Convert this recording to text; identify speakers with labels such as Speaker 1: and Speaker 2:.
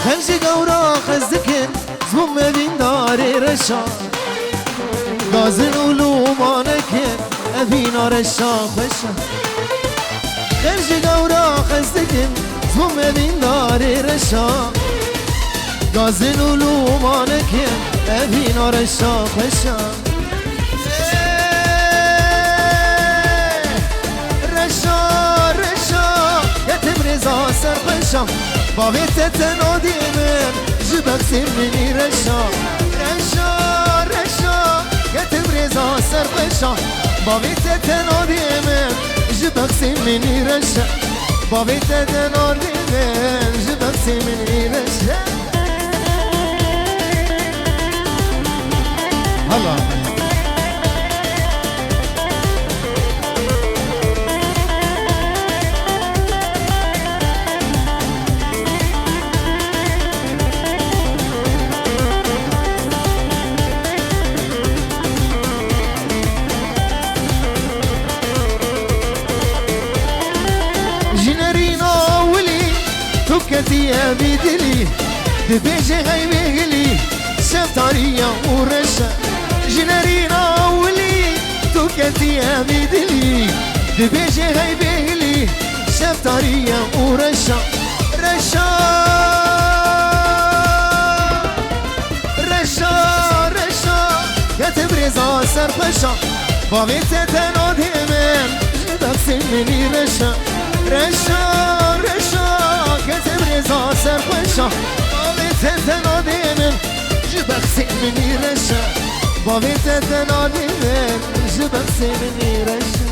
Speaker 1: خرج قورا خزدكن زبون مدين داري رشا غازن ولومانكن أبينا رشا خشا خرج قورا خزدكن زبون مدين داري رشا غازن ولومانكن أبينا رشا خشا رضا سرخشم با ویت تنادی من جبک سیمنی رشا رشا رشا یتم رضا سرخشم با ویت تنادی من جبک سیمنی رشا با ویت تنادی من جبک سیمنی رشا هلا يا بدلي دبيجي هاي بيغلي شفتاريا ورشا جنارينا ولي توكتي يا بدلي دبيجي هاي بيغلي شفتاريا ورشا رشا رشا رشا يا تبريزا سرخشا بابيت تنادي من جدك سمني رشا رشا رشا كتب رضا سرخشا بابيت تنادي من جبك سمني رشا بابيت تنادي من جبك سمني رشا